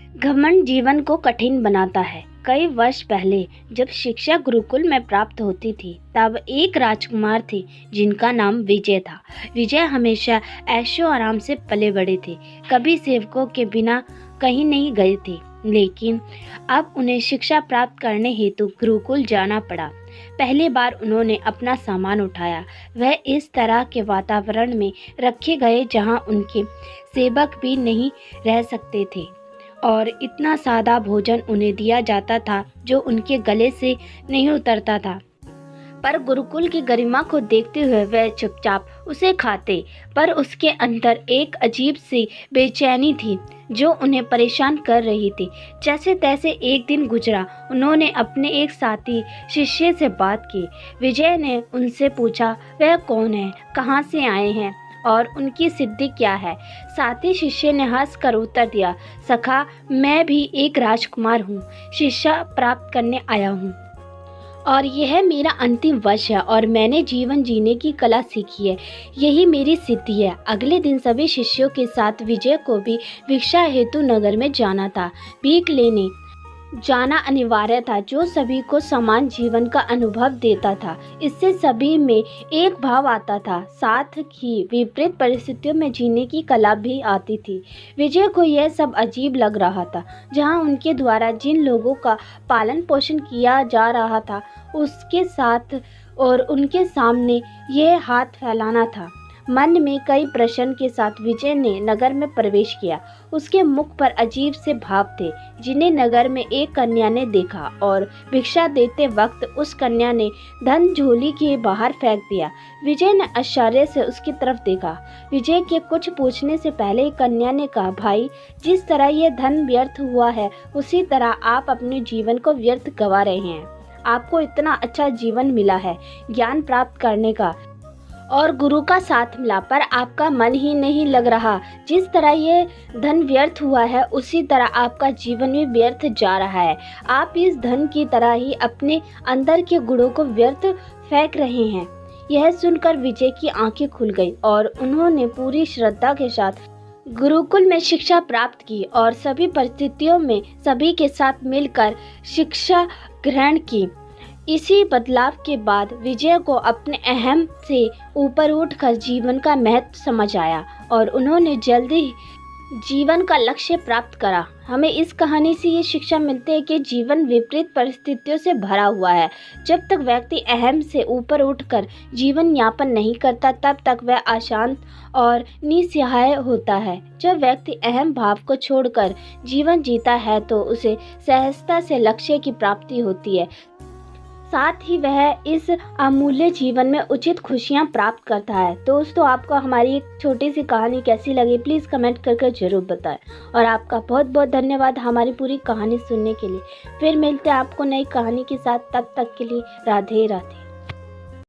घमंड जीवन को कठिन बनाता है। कई वर्ष पहले जब शिक्षा गुरुकुल में प्राप्त होती थी, तब एक राजकुमार थे जिनका नाम विजय था। विजय हमेशा ऐशो आराम से पले बड़े थे, कभी सेवकों के बिना कहीं नहीं गए थे। लेकिन अब उन्हें शिक्षा प्राप्त करने हेतु गुरुकुल जाना पड़ा। पहली बार उन्होंने अपना सामान उठाया। वह इस तरह के वातावरण में रखे गए जहां उनके सेवक भी नहीं रह सकते थे, और इतना सादा भोजन उन्हें दिया जाता था जो उनके गले से नहीं उतरता था। पर गुरुकुल की गरिमा को देखते हुए वह चुपचाप उसे खाते, पर उसके अंदर एक अजीब सी बेचैनी थी जो उन्हें परेशान कर रही थी। जैसे तैसे एक दिन गुजरा। उन्होंने अपने एक साथी शिष्य से बात की। विजय ने उनसे पूछा वह कौन है, कहाँ से आए हैं और उनकी सिद्धि क्या है। साथी शिष्य ने हंसकर उत्तर दिया, सखा, मैं भी एक राजकुमार हूँ, शिक्षा प्राप्त करने आया हूँ और यह मेरा अंतिम वर्ष है और मैंने जीवन जीने की कला सीखी है। यही मेरी सिद्धि है। अगले दिन सभी शिष्यों के साथ विजय को भी भिक्षा हेतु नगर में जाना था। भीख लेने जाना अनिवार्य था, जो सभी को समान जीवन का अनुभव देता था। इससे सभी में एक भाव आता था, साथ ही विपरीत परिस्थितियों में जीने की कला भी आती थी। विजय को यह सब अजीब लग रहा था। जहां उनके द्वारा जिन लोगों का पालन पोषण किया जा रहा था, उसके साथ और उनके सामने यह हाथ फैलाना था। मन में कई प्रश्न के साथ विजय ने नगर में प्रवेश किया। उसके मुख पर अजीब से भाव थे, जिन्हें नगर में एक कन्या ने देखा और भिक्षा देते वक्त उस कन्या ने धन झोली के बाहर फेंक दिया। विजय ने आश्चर्य से उसकी तरफ देखा। विजय के कुछ पूछने से पहले कन्या ने कहा, भाई, जिस तरह यह धन व्यर्थ हुआ है, उसी तरह आप अपने जीवन को व्यर्थ गंवा रहे हैं। आपको इतना अच्छा जीवन मिला है ज्ञान प्राप्त करने का और गुरु का साथ मिला, पर आपका मन ही नहीं लग रहा। जिस तरह ये धन व्यर्थ हुआ है, उसी तरह आपका जीवन भी व्यर्थ जा रहा है। आप इस धन की तरह ही अपने अंदर के गुणों को व्यर्थ फेंक रहे हैं। यह सुनकर विजय की आंखें खुल गई और उन्होंने पूरी श्रद्धा के साथ गुरुकुल में शिक्षा प्राप्त की और सभी परिस्थितियों में सभी के साथ मिलकर शिक्षा ग्रहण की। इसी बदलाव के बाद विजय को अपने अहम से ऊपर उठकर जीवन का महत्व समझ आया और उन्होंने जल्दी जीवन का लक्ष्य प्राप्त करा। हमें इस कहानी से ये शिक्षा मिलती है कि जीवन विपरीत परिस्थितियों से भरा हुआ है। जब तक व्यक्ति अहम से ऊपर उठकर जीवन यापन नहीं करता, तब तक वह अशांत और निस्सहाय होता है। जब व्यक्ति अहम भाव को छोड़कर जीवन जीता है, तो उसे सहजता से लक्ष्य की प्राप्ति होती है। साथ ही वह इस अमूल्य जीवन में उचित खुशियां प्राप्त करता है। दोस्तों, आपको हमारी एक छोटी सी कहानी कैसी लगी, प्लीज़ कमेंट करके ज़रूर बताएं। और आपका बहुत बहुत धन्यवाद हमारी पूरी कहानी सुनने के लिए। फिर मिलते हैं आपको नई कहानी के साथ। तब तक के लिए राधे राधे।